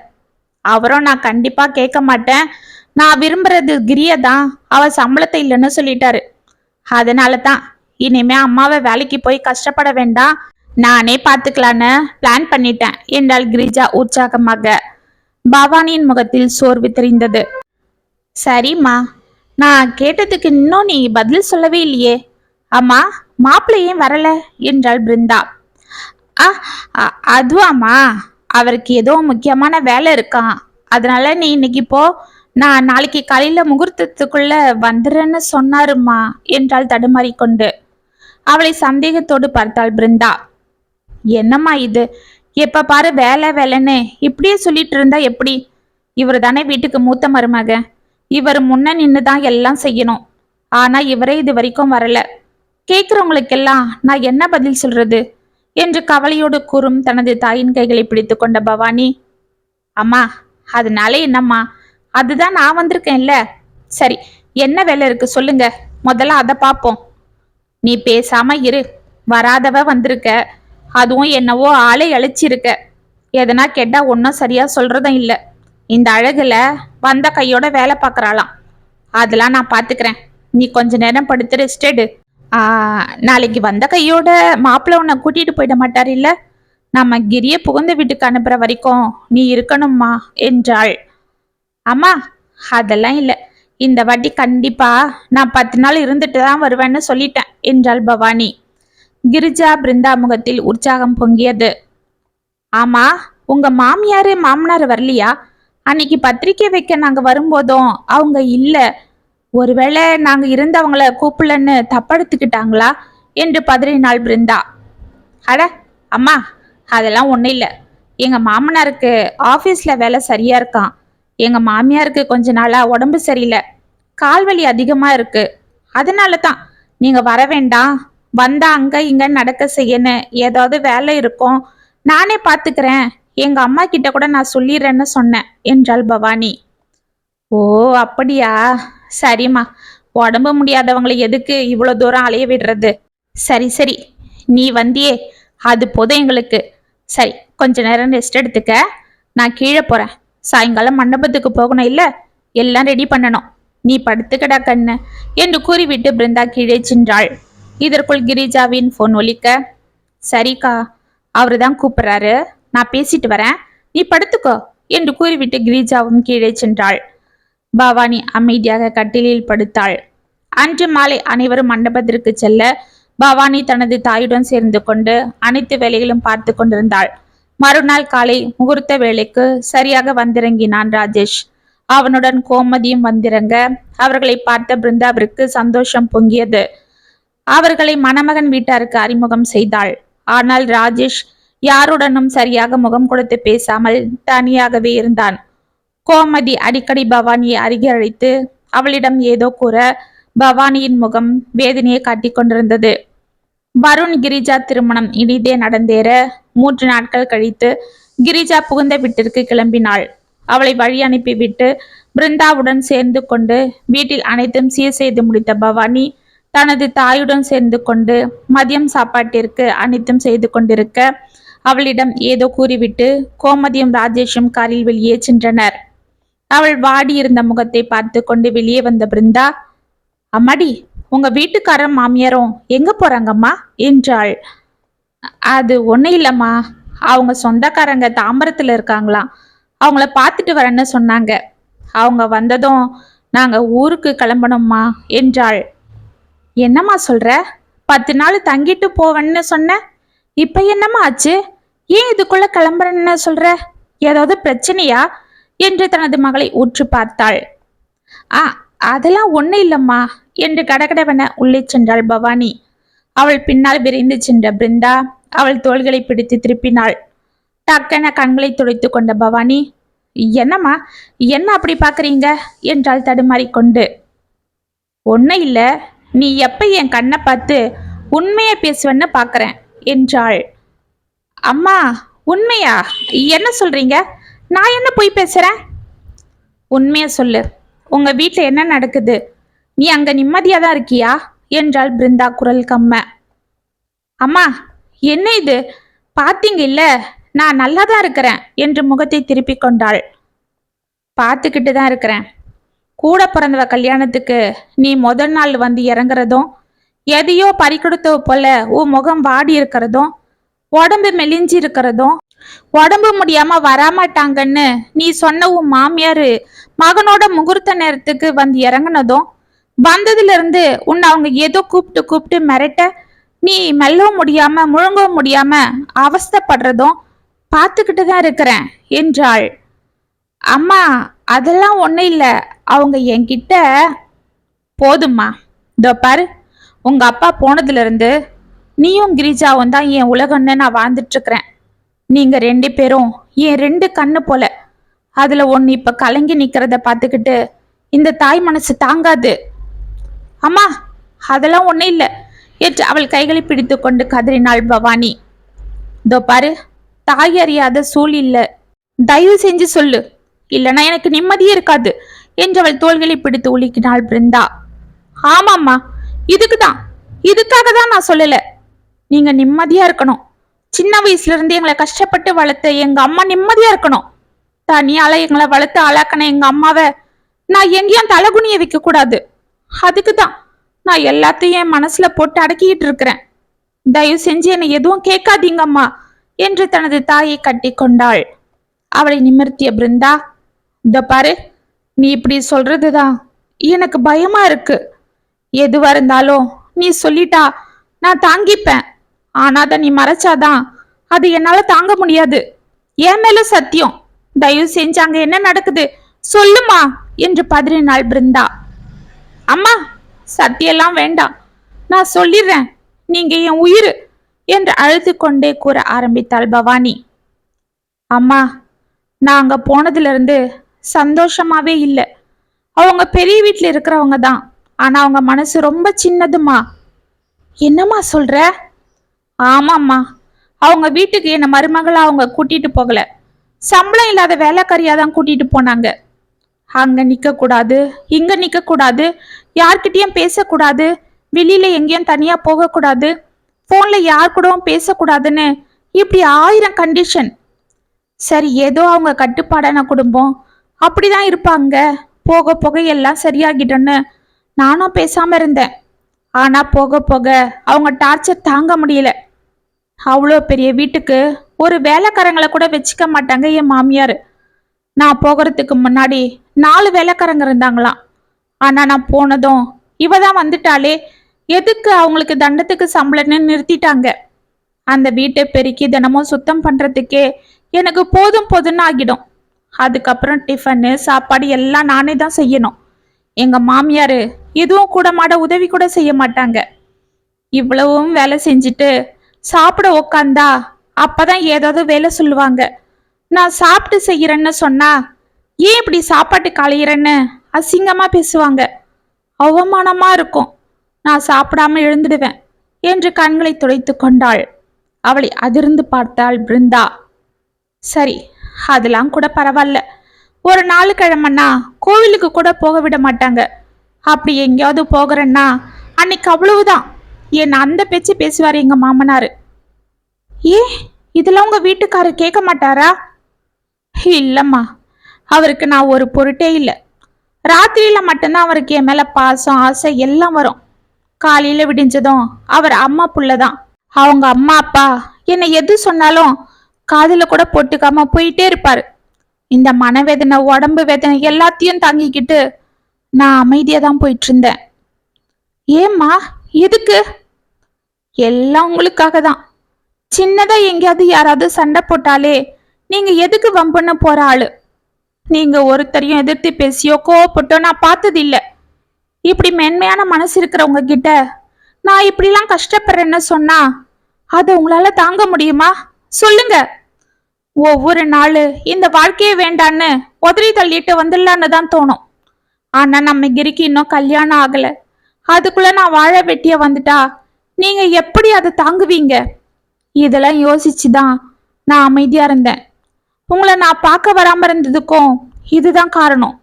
Speaker 1: அவரும் நான் கண்டிப்பா கேட்க மாட்டேன், நான் விரும்புறது கிரிய தான், அவ சம்பளத்தை இல்லைன்னு சொல்லிட்டாரு. அதனால தான் இனிமே அம்மாவை வேலைக்கு போய் கஷ்டப்பட வேண்டாம், நானே பாத்துக்கலான்னு பிளான் பண்ணிட்டேன் என்றாள் கிரிஜா உற்சாகமாக. பவானியின் முகத்தில் சோர்வு தெரிந்தது. சரிம்மா, நான் கேட்டதுக்கு இன்னும் நீ பதில் சொல்லவே இல்லையே. அம்மா, மாப்பிள்ளை ஏன் வரல என்றாள் பிருந்தா. அதுவாம்மா, அவருக்கு ஏதோ முக்கியமான வேலை இருக்கான், அதனால நீ இன்னைக்கு போ, நான் நாளைக்கு காலையில முகூர்த்தத்துக்குள்ள வந்துடுறேன்னு சொன்னாருமா என்றாள் தடுமாறிக்கொண்டு. அவளை சந்தேகத்தோடு பார்த்தாள் பிருந்தா. என்னம்மா இது, எப்ப பாரு வேலை வேலைன்னு இப்படியே சொல்லிட்டு இருந்தா எப்படி? இவரு தானே வீட்டுக்கு மூத்த மருமக, இவர் முன்ன நின்னுதான் எல்லாம் செய்யணும். ஆனா இவரே இது வரைக்கும் வரல. கேக்குறவங்களுக்கெல்லாம் நான் என்ன பதில் சொல்றது என்று கவலையோடு கூறும் தனது தாயின் கைகளை பிடித்து கொண்ட பவானி, அம்மா அதனால என்னம்மா, அதுதான் நான் வந்திருக்கேன்ல. சரி, என்ன வேலை இருக்கு சொல்லுங்க, முதல்ல அதை பார்ப்போம். நீ பேசாம இரு. வராதவ வந்திருக்க, அதுவும் என்னவோ ஆளை அழைச்சிருக்க. எதனா கேட்டா ஒன்னும் சரியா சொல்றதும் இல்ல. இந்த அழகுல வந்த கையோட வேலை பார்க்கறாளாம். அதெல்லாம் நான் பாத்துக்கிறேன். நீ கொஞ்ச நேரம் படுத்து ரெஸ்ட் எடு. நாளைக்கு வந்த கையோட மாப்பிள்ள உன்னை கூட்டிட்டு போயிட மாட்டார் இல்ல? நம்ம கிரிய புகுந்த வீட்டுக்கு அனுப்புற வரைக்கும் நீ இருக்கணும்மா என்றாள். அம்மா அதெல்லாம் இல்ல, இந்த வாட்டி கண்டிப்பா நான் 10 நாள் இருந்துட்டு தான் வருவேன்னு சொல்லிட்டேன் என்றாள் பவானி. கிரிஜா பிருந்தா முகத்தில் உற்சாகம் பொங்கியது. ஆமா, உங்க மாமியாரு மாமனார் வரலையா? அன்னைக்கு பத்திரிக்கை வைக்க நாங்க வரும்போதும் அவங்க இல்ல. ஒருவேளை நாங்க இருந்தவங்கள கூப்பிடலன்னு தப்படுத்துக்கிட்டாங்களா என்று பதறினாள் பிருந்தா. அட அம்மா, அதெல்லாம் ஒன்றும் இல்லை. எங்க மாமனாருக்கு ஆபீஸ்ல வேலை சரியா இருக்கான். எங்க மாமியாருக்கு கொஞ்ச நாளா உடம்பு சரியில்லை, கால்வலி அதிகமா இருக்கு. அதனால தான் நீங்க வர வேண்டாம், வந்தா அங்க இங்க நடக்க செய்யணும், ஏதாவது வேலை இருக்கும், நானே பாத்துக்கிறேன், எங்க அம்மா கிட்ட கூட நான் சொல்லிடுறேன்னு சொன்னேன் என்றாள் பவானி. ஓ அப்படியா, சரிம்மா. உடம்பு முடியாதவங்களை எதுக்கு இவ்வளவு தூரம் அலைய விடுறது? சரி சரி, நீ வந்தியே அது போதும் எங்களுக்கு. சரி, கொஞ்ச நேரம் ரெஸ்ட் எடுத்துக்க. நான் கீழே போறேன். சாயங்காலம் மண்டபத்துக்கு போகணும் இல்ல, எல்லாம் ரெடி பண்ணணும். நீ படுத்துக்கடா கண்ணு என்று கூறிவிட்டு பிருந்தா கீழே சென்றாள். இதற்குள் கிரிஜாவின் போன் ஒலிக்க, சரிக்கா, அவரு தான் கூப்பிடுறாரு, நான் பேசிட்டு வரேன், நீ படுத்துக்கோ என்று கூறிவிட்டு கிரிஜாவும் கீழே சென்றாள். பவானி அமைதியாக கட்டிலில் படுத்தாள். அன்று மாலை அனைவரும் மண்டபத்திற்கு செல்ல பவானி தனது தாயுடன் சேர்ந்து கொண்டு அனைத்து வேலைகளும் பார்த்து கொண்டிருந்தாள். மறுநாள் காலை முகூர்த்த வேலைக்கு சரியாக வந்திறங்கினான் ராஜேஷ். அவனுடன் கோமதியும் வந்திறங்க அவர்களை பார்த்த பிருந்தாவிற்கு சந்தோஷம் பொங்கியது. அவர்களை மணமகன் வீட்டாருக்கு அறிமுகம் செய்தாள். ஆனால் ராஜேஷ் யாருடனும் சரியாக முகம் கொடுத்து பேசாமல் தனியாகவே இருந்தான். கோமதி அடிக்கடி பவானியை அருகே அழைத்து அவளிடம் ஏதோ கூற பவானியின் முகம் வேதனையை காட்டிக் கொண்டிருந்தது. வருண் கிரிஜா திருமணம் இனிதே நடந்தேற 3 நாட்கள் கழித்து கிரிஜா புகுந்த வீட்டிற்கு கிளம்பினாள். அவளை வழி அனுப்பிவிட்டு பிருந்தாவுடன் சேர்ந்து கொண்டு வீட்டில் அனைத்தும் சீர் செய்து முடித்த பவானி தனது தாயுடன் சேர்ந்து கொண்டு மதியம் சாப்பாட்டிற்கு அனைத்தும் செய்து கொண்டிருக்க அவளிடம் ஏதோ கூறிவிட்டு கோமதியும் ராஜேஷும் காரில் வெளியே சென்றனர். அவள் வாடி இருந்த முகத்தை பார்த்து கொண்டு வெளியே வந்த பிருந்தா, அம்மாடி, உங்க வீட்டுக்காரர் மாமியாரும் எங்க போறாங்கம்மா என்றாள். அது ஒன்றும் இல்லம்மா, அவங்க சொந்தக்காரங்க தாம்பரத்துல இருக்காங்களாம், அவங்கள பார்த்துட்டு வரேன்னு சொன்னாங்க. அவங்க வந்ததும் நாங்க ஊருக்கு கிளம்பணும்மா என்றாள். என்னம்மா சொல்ற? 10 நாள் தங்கிட்டு போவேன்னு சொன்ன, இப்ப என்னம்மா ஆச்சு? ஏன் இதுக்குள்ள கிளம்புறேன்னு சொல்ற? ஏதாவது பிரச்சனையா என்று தனது மகளை உற்று பார்த்தாள். அதெல்லாம் ஒன்றும் இல்லம்மா என்று கடகடவென உள்ளே சென்றாள் பவானி. அவள் பின்னால் விரைந்து சென்ற பிருந்தா அவள் தோள்களை பிடித்து திருப்பினாள். டக்கென கண்களை துடைத்து கொண்ட பவானி, என்னம்மா, என்ன அப்படி பாக்குறீங்க என்றாள் தடுமாறிக்கொண்டு. ஒன்னும் இல்ல, நீ எப்ப என் கண்ணை பார்த்து உண்மையை பேசுவேன்னு பாக்குறேன் என்றாள். அம்மா, உண்மையா? என்ன சொல்றீங்க? நான் என்ன போய் பேசுறேன்? உண்மைய சொல்லு, உங்க வீட்டுல என்ன நடக்குது? நீ அங்க நிம்மதியா தான் இருக்கியா என்றாள் பிருந்தா குரல் கம்ம. அம்மா, என்ன இது? பாத்தீங்க இல்ல, நான் நல்லா தான் இருக்கிறேன் என்று முகத்தை திருப்பி கொண்டாள். பார்த்துக்கிட்டு தான் இருக்கிறேன். கூட பிறந்தவ கல்யாணத்துக்கு நீ முதல் நாள் வந்து இறங்குறதும், எதையோ பறிக்கொடுத்தவ போல உன் முகம் வாடி இருக்கிறதும், உடம்பு மெலிஞ்சி இருக்கிறதும், உடம்பு முடியாம வராமாட்டாங்கன்னு நீ சொன்ன உன் மாமியாரு மகனோட முகூர்த்த நேரத்துக்கு வந்து இறங்குனதும், வந்ததுல இருந்து உன்னை அவங்க ஏதோ கூப்பிட்டு கூப்பிட்டு மிரட்ட நீ மெல்லவும் முடியாம முழுங்கவும் முடியாம அவஸ்தைப்படுறதும் பார்த்துக்கிட்டு தான் இருக்கிறேன் என்றாள். அம்மா, அதெல்லாம் ஒண்ணும் இல்ல. அவங்க என்கிட்ட போதும்மா. இதோ பாரு, உங்க அப்பா போனதுல இருந்து நீயும் கிரிஜாவும் தான் என் உலகம்னு நான் வாழ்ந்துட்டு இருக்கிறேன். நீங்க 2 பேரும் என் 2 கண்ணு போல. அதுல ஒண்ணு இப்ப கலங்கி நிக்கிறத பாத்துக்கிட்டு இந்த தாய் மனசு தாங்காது. அம்மா, அதெல்லாம் ஒண்ணு இல்ல என்று அவள் கைகளை பிடித்து கொண்டு கதறினாள் பவானி. இதோ பாரு, தாய் அறியாத சூழ் இல்ல, தயவு செஞ்சு சொல்லு, இல்லனா எனக்கு நிம்மதியே இருக்காது என்று அவள் தோள்களை பிடித்து உலுக்கினாள் பிருந்தா. ஆமாம்மா, இதுக்காக தான் நான் சொல்லல. நீங்க நிம்மதியா இருக்கணும். சின்ன வயசுல இருந்து எங்களை கஷ்டப்பட்டு வளர்த்த எங்க அம்மா நிம்மதியா இருக்கணும். தனியால எங்களை வளர்த்து ஆளாக்கின எங்க அம்மாவை நான் எங்கேயும் தலகுனிய வைக்க கூடாது. அதுக்குதான் நான் எல்லாத்தையும் என் மனசுல போட்டு அடக்கிட்டு இருக்கிறேன். தயவு செஞ்சு என்னை எதுவும் கேட்காதீங்க அம்மா என்று தனது தாயை கட்டி கொண்டாள். அவளை நிமிர்த்திய பிருந்தா, இந்த பாரு, நீ இப்படி சொல்றதுதான் எனக்கு பயமா இருக்கு. எதுவா இருந்தாலும் நீ சொல்லிட்டா நான் தாங்கிப்பேன். ஆனா அதை நீ மறைச்சாதான் அது என்னால தாங்க முடியாது. என் மேல சத்தியம். தயவு செஞ்சு அங்க என்ன நடக்குது சொல்லுமா என்று பதறினாள் பிருந்தா. அம்மா, சத்தியெல்லாம் வேண்டாம், நான் சொல்லிடுறேன், நீங்க என் உயிர் என்று அழுது கொண்டே கூற ஆரம்பித்தாள் பவானி. அம்மா, நான் அங்க போனதுல இருந்து சந்தோஷமாவே இல்லை. அவங்க பெரிய வீட்டுல இருக்கிறவங்க தான், ஆனா அவங்க மனசு ரொம்ப சின்னதுமா. என்னம்மா சொல்ற? ஆமாம்மா, அவங்க வீட்டுக்கு என்ன மருமகளா அவங்க கூட்டிட்டு போகல, சம்பளம் இல்லாத வேலைக்காரியா தான் கூட்டிட்டு போனாங்க. அங்க நிக்க கூடாது, இங்க நிக்க கூடாது, யார்கிட்டயும் பேசக்கூடாது, வெளியில எங்கேயும் தனியா போக கூடாது, போன்ல யார் கூடவும் பேசக்கூடாதுன்னு இப்படி 1000 கண்டிஷன். சரி, ஏதோ அவங்க கட்டுப்பாடான குடும்பம், அப்படிதான் இருப்பாங்க, போக போக எல்லாம் சரியாகிட்டோன்னு நானும் பேசாம இருந்தேன். ஆனா போக போக அவங்க டார்ச்சர் தாங்க முடியல. அவ்வளோ பெரிய வீட்டுக்கு ஒரு வேலைக்காரங்களை கூட வச்சுக்க மாட்டாங்க என் மாமியார். நான் போகிறதுக்கு முன்னாடி 4 வேலைக்காரங்க இருந்தாங்களாம். ஆனா நான் போனதும் இவ தான் வந்துட்டாலே, எதுக்கு அவங்களுக்கு தண்டத்துக்கு சம்பளம்னு நிறுத்திட்டாங்க. அந்த வீட்டை பெருக்கி தினமும் சுத்தம் பண்றதுக்கே எனக்கு போதும் போதும்னு ஆகிடும். அதுக்கப்புறம் டிஃபனு சாப்பாடு எல்லாம் நானே தான் செய்யணும். எங்க மாமியாரு எதுவும் கூட மாட உதவி கூட செய்ய மாட்டாங்க. இவ்வளவும் வேலை செஞ்சுட்டு சாப்பிட உக்காந்தா அப்பதான் ஏதாவது வேலை சொல்லுவாங்க. நான் சாப்பிட்டு செய்யறேன்னு சொன்னா ஏன் இப்படி சாப்பாட்டு களையிறேன்னு அசிங்கமா பேசுவாங்க. அவமானமா இருக்கும். நான் சாப்பிடாம எழுந்துடுவேன் என்று கண்களை துடைத்து கொண்டாள். அவளை அதிர்ந்து பார்த்தாள் பிருந்தா. சரி, அதெல்லாம் கூட பரவாயில்ல. ஒரு 4 கிழமைன்னா கோவிலுக்கு கூட போக விட மாட்டாங்க. அப்படி எங்கேயாவது போகிறேன்னா அன்னைக்கு அவ்வளவுதான். என் அந்த பேச்சு பேசுவார் எங்க மாமனாரு. ஏ, இதெல்லாம் உங்க வீட்டுக்காரரு கேட்க மாட்டாரா? இல்லம்மா, அவருக்கு நான் ஒரு பொருட்டே இல்லை. ராத்திரியில மட்டும்தான் அவருக்கு என் மேல பாசம் ஆசை எல்லாம் வரும். காலையில விடிஞ்சதும் அவர் அம்மா புள்ளதான். அவங்க அம்மா அப்பா என்னை எது சொன்னாலும் காதுல கூட போட்டுக்காம போயிட்டே இருப்பாரு. இந்த மனவேதனை உடம்பு வேதனை எல்லாத்தையும் தாங்கிக்கிட்டு நான் அமைதியா தான் போயிட்டு இருந்தேன். ஏம்மா, எதுக்கு? எல்லாம் உங்களுக்காக தான். சின்னதா எங்கேயாவது யாராவது சண்டை போட்டாலே நீங்க எதுக்கு வம்புன்னு போற ஆளு. நீங்க ஒருத்தரையும் எதிர்த்து பேசியோ கோவப்பட்டோ நான் பார்த்தது இல்ல. இப்படி மென்மையான மனசு இருக்கிறவங்க கிட்ட நான் இப்படிலாம் கஷ்டப்படுறேன்னு சொன்னா அதை உங்களால தாங்க முடியுமா? சொல்லுங்க. ஒவ்வொரு நாளு இந்த வாழ்க்கையே வேண்டான்னு உதறி தள்ளிட்டு வந்துடலான்னு தான் தோணும். ஆனா நம்ம கிரிக்கு இன்னும் கல்யாணம் ஆகல. அதுக்குள்ள நான் வாழ வெட்டிய வந்துட்டா நீங்க எப்படி அதை தாங்குவீங்க? இதெல்லாம் யோசிச்சுதான் நான் அமைதியா இருந்தேன். உங்களை நான் பார்க்க வராம இருந்ததுக்கும் இதுதான் காரணம்.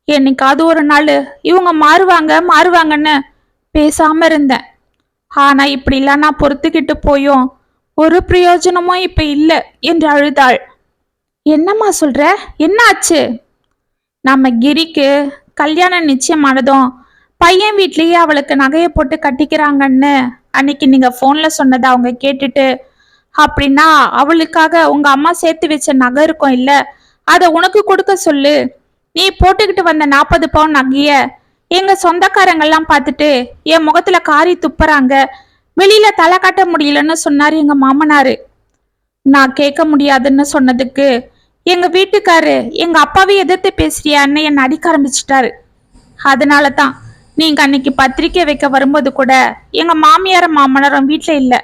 Speaker 1: என்னைக்காவது ஒரு நாள் இவங்க மாறுவாங்கன்னு பேசாம இருந்தேன். ஆனா இப்படிலாம் நான் பொறுத்துக்கிட்டு போயும் ஒரு பிரயோஜனமும் இப்ப இல்ல என்று அழுதாள். என்னம்மா சொல்ற? என்ன ஆச்சு? நம்ம கிரிக்கு கல்யாணம் நிச்சயமானதும் பையன் வீட்லயே அவளுக்கு நகையை போட்டு கட்டிக்கிறாங்கன்னு அன்னைக்கு நீங்க போன்ல சொன்னதை அவங்க கேட்டுட்டு, அப்படின்னா அவளுக்காக உங்க அம்மா சேர்த்து வச்ச நகை இருக்கும் இல்ல, அதை உனக்கு கொடுக்க சொல்லு. நீ போட்டுக்கிட்டு வந்த 40 பவுன் நகைய எங்க சொந்தக்காரங்கெல்லாம் பார்த்துட்டு என் முகத்துல காரி துப்புறாங்க, வெளியில தலை காட்ட முடியலன்னு சொன்னாரு எங்க மாமனாரு. நான் கேட்க முடியாதுன்னு சொன்னதுக்கு எங்க வீட்டுக்காரு எங்க அப்பாவை எதிர்த்து பேசுறியான்னு என்ன அடிக்க ஆரம்பிச்சிட்டாரு. அதனால தான் நீங்க அன்னைக்கு பத்திரிக்கை வைக்க வரும்போது கூட எங்க மாமியார மாமனாரும் வீட்டுல இல்ல.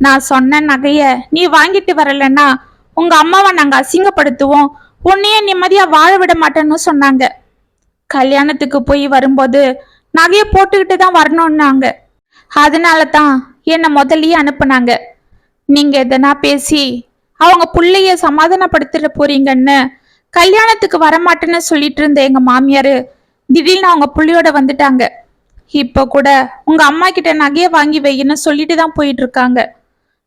Speaker 1: நான் சொன்ன நகைய நீ வாங்கிட்டு வரலன்னா உங்க அம்மாவை நாங்க அசிங்கப்படுத்துவோம், உன்னையே நிம்மதியா வாழ விட மாட்டேன்னு சொன்னாங்க. கல்யாணத்துக்கு போய் வரும்போது நகைய போட்டுக்கிட்டு தான் வரணும்னாங்க. அதனால தான் என்னை முதல்லயே அனுப்புனாங்க. நீங்க எதனா பேசி அவங்க புள்ளைய சமாதானப்படுத்திட போறீங்கன்னு கல்யாணத்துக்கு வரமாட்டேன்னு சொல்லிட்டு இருந்த எங்க மாமியாரு திடீர்னு அவங்க புள்ளையோட வந்துட்டாங்க. இப்ப கூட உங்க அம்மா கிட்ட நகைய வாங்கி வைன்னு சொல்லிட்டு தான் போயிட்டு இருக்காங்க.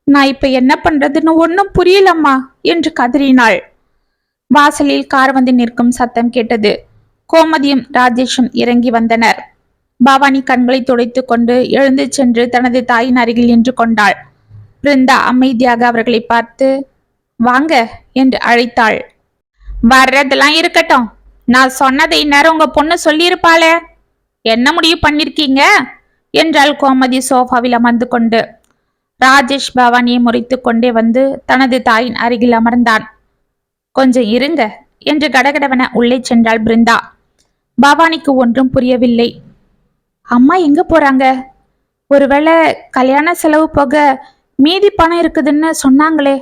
Speaker 1: நான் இப்ப என்ன பண்றதுன்னு ஒன்னும் புரியலம்மா என்று கதறினாள். வாசலில் கார் வந்து நிற்கும் சத்தம் கேட்டது. கோமதியும் ராஜேஷும் இறங்கி வந்தனர். பவானி கண்களை துடைத்து கொண்டு எழுந்து சென்று தனது தாயின் அருகில் நின்று கொண்டாள். பிருந்தா அமைதியாக அவர்களை பார்த்து வாங்க என்று அழைத்தாள். வர்றதெல்லாம் இருக்கட்டும், நான் சொன்னதை இந்நேரம் உங்க பொண்ணு சொல்லியிருப்பாளே, என்ன முடிவு பண்ணிருக்கீங்க என்றாள் கோமதி சோஃபாவில் அமர்ந்து கொண்டு. ராஜேஷ் பவானியை முறைத்து கொண்டே வந்து தனது தாயின் அருகில் அமர்ந்தான். கொஞ்சம் இருங்க என்று கடகடவென உள்ளே சென்றாள் பிருந்தா. பவானிக்கு ஒன்றும் புரியவில்லை. அம்மா எங்க போறாங்க? ஒருவேளை கல்யாண செலவு போக மீதி பணம் இருக்குதுன்னு சொன்னாங்களே,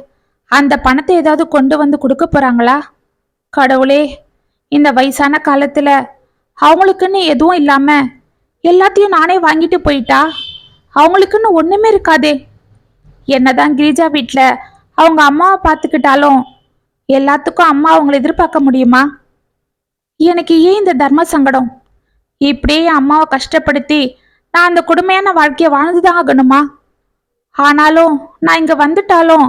Speaker 1: அந்த பணத்தை ஏதாவது கொண்டு வந்து கொடுக்க போறாங்களா? கடவுளே, இந்த வயசான காலத்துல அவங்களுக்குன்னு எதுவும் இல்லாம எல்லாத்தையும் நானே வாங்கிட்டு போயிட்டா அவங்களுக்குன்னு ஒண்ணுமே இருக்காதே. என்னதான் கிரிஜா வீட்டுல அவங்க அம்மாவை பார்த்துக்கிட்டாலும் எல்லாத்துக்கும் அம்மா அவங்களை எதிர்பார்க்க முடியுமா? எனக்கு ஏன் இந்த தர்ம சங்கடம்? இப்படியே அம்மாவை கஷ்டப்படுத்தி நான் அந்த கொடுமையான வாழ்க்கைய வாழ்ந்துதான் ஆகணுமா? ஆனாலும் நான் இங்க வந்துட்டாலும்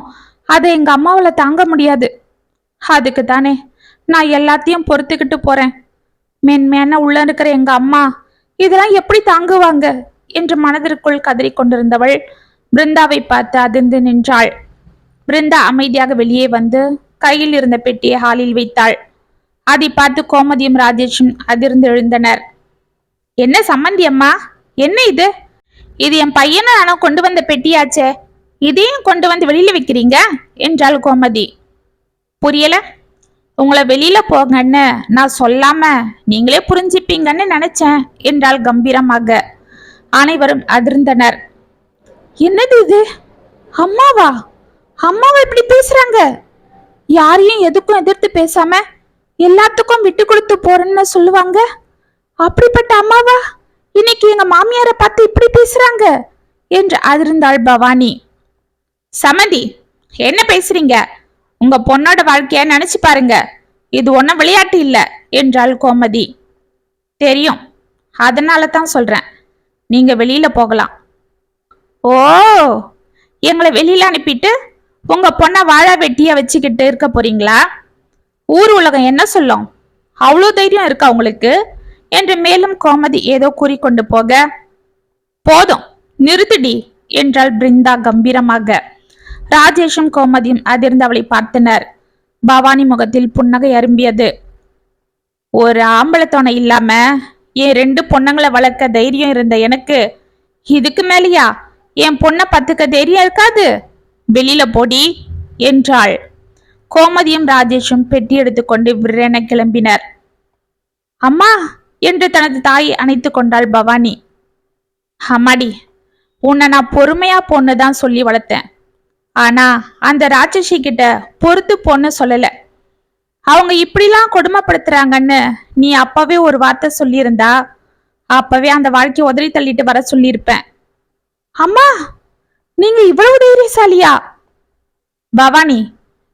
Speaker 1: அதை எங்க அம்மாவால தாங்க முடியாது. அதுக்கு தானே நான் எல்லாத்தையும் பொறுத்துக்கிட்டு போறேன். மென்மையான உள்ள இருக்கிற எங்க அம்மா இதெல்லாம் எப்படி தாங்குவாங்க என்று மனதிற்குள் கதறி கொண்டிருந்தவள் பிருந்தாவை பார்த்து அதிர்ந்து நின்றாள். பிருந்தா அமைதியாக வெளியே வந்து கையில் இருந்த பெட்டியை ஹாலில் வைத்தாள். அதை பார்த்து கோமதியும் ராஜேஷும் அதிர்ந்து எழுந்தனர். என்ன சம்மந்தி அம்மா, என்ன இது? இது என் பையனை நானும் கொண்டு வந்த பெட்டியாச்சே, இதையும் கொண்டு வந்து வெளியில வைக்கிறீங்க என்றாள் கோமதி. புரியல? உங்களை வெளியில போங்கன்னு நான் சொல்லாம நீங்களே புரிஞ்சுப்பீங்கன்னு நினைச்சேன் என்றாள் கம்பீரமாக. அனைவரும் அதிர்ந்தனர். என்னது இது? அம்மாவா? அம்மாவா இப்படி பேசுறாங்க? யாரையும் எதுக்கும் எதிர்த்து பேசாம எல்லாத்துக்கும் விட்டு கொடுத்து போறேன்னு சொல்லுவாங்க. அப்படிப்பட்ட அம்மாவா இன்னைக்கு எங்க மாமியாரை பார்த்து இப்படி பேசுறாங்க என்று அதிர்ந்தாள் பவானி. சமந்தி, என்ன பேசுறீங்க? உங்க பொண்ணோட வாழ்க்கைய நினைச்சு பாருங்க, இது ஒன்னும் விளையாட்டு இல்ல என்றாள் கோமதி. தெரியும், அதனால தான் சொல்றேன், நீங்க வெளியில போகலாம். ஓ, எங்களை வெளியில அனுப்பிட்டு உங்க பொண்ண வாழ வெட்டிய வச்சுக்கிட்டு இருக்க போறீங்களா? ஊர் உலகம் என்ன சொல்லும்? அவ்வளோ தைரியம் இருக்கா உங்களுக்கு என்று மேலும் கோமதி ஏதோ கூறிக்கொண்டு போக, போதும் நிறுத்துடி என்றாள் பிருந்தா கம்பீரமாக. ராஜேஷும் கோமதியும் அதிர்ந்து அவளை பார்த்தனர். பவானி முகத்தில் புன்னகை அரும்பியது. ஒரு ஆம்பளை துணை இல்லாம என் 2 பொண்ணுங்களை வளர்க்க தைரியம் இருந்த எனக்கு இதுக்கு மேலையா என் பொண்ணை பத்துக்க தைரியம் இருக்காது? வெளியில போடி என்றாள். கோமதியும் ராஜேஷும் பெட்டி எடுத்துக்கொண்டு விரென கிளம்பினர். அம்மா என்று தனது தாயை அணைத்து கொண்டாள் பவானி. அம்மாடி, உன்னை நான் பொறுமையா பொண்ணுதான் சொல்லி வளர்த்தேன். ஆனா அந்த ராட்சசி கிட்ட பொறுத்து பொண்ணு சொல்லல. அவங்க இப்படிலாம் கொடுமைப்படுத்துறாங்கன்னு நீ அப்பவே ஒரு வார்த்தை சொல்லியிருந்தா அப்பவே அந்த வாழ்க்கையை உதறி தள்ளிட்டு வர சொல்லியிருப்பேன். அம்மா, நீங்க இவ்வளவு தைரியசாலியா? பவானி,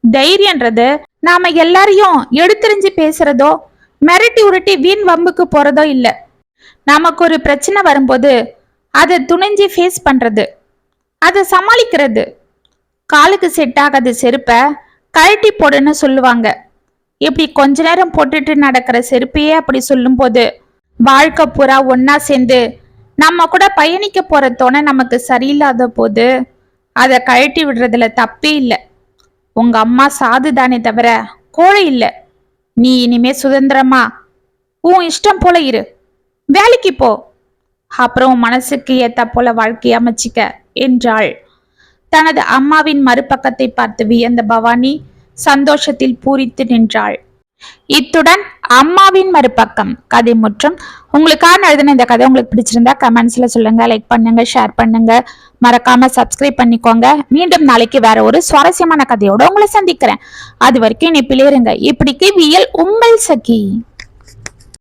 Speaker 1: தைரியன்றது நாம எல்லாரையும் எடுத்தறிஞ்சு பேசுறதோ மிரட்டி உருட்டி வீண் வம்புக்கு போறதோ இல்ல. நமக்கு ஒரு பிரச்சனை வரும்போது அதை துணிஞ்சு ஃபேஸ் பண்றது, அதை சமாளிக்கிறது. காலுக்கு செட் ஆகாத செருப்ப கழட்டி போடுன்னு சொல்லுவாங்க. இப்படி கொஞ்ச நேரம் போட்டுட்டு நடக்கிற செருப்பையே அப்படி சொல்லும் போது வாழ்க்கை பூரா ஒன்னா சேர்ந்து நம்ம கூட பயணிக்க போற துணை நமக்கு சரியில்லாத போது அதை கழட்டி விடுறதுல தப்பே இல்லை. உங்க அம்மா சாதுதானே தவிர கோழை இல்லை. நீ இனிமே சுதந்திரமா உன் இஷ்டம் போல இரு, வேலைக்கு போ, அப்புறம் மனசுக்கு ஏத்த போல வாழ்க்கையை அமைச்சிக்க என்றாள். தனது அம்மாவின் மறுபக்கத்தை பார்த்து வியந்த பவானி சந்தோஷத்தில் பூரித்து நின்றாள். இத்துடன் அம்மாவின் மறுபக்கம் கதை முற்றும். உங்களுக்கான எழுதின இந்த கதை உங்களுக்கு பிடிச்சிருந்தா கமெண்ட்ஸ்ல சொல்லுங்க, லைக் பண்ணுங்க, ஷேர் பண்ணுங்க, மறக்காம சப்ஸ்கிரைப் பண்ணிக்கோங்க. மீண்டும் நாளைக்கு வேற ஒரு சுவாரஸ்யமான கதையோட உங்களை சந்திக்கிறேன். அது வரைக்கும் இணைப்பிலே இருங்க. இப்படிக்கு வியல் உங்கள் சகி.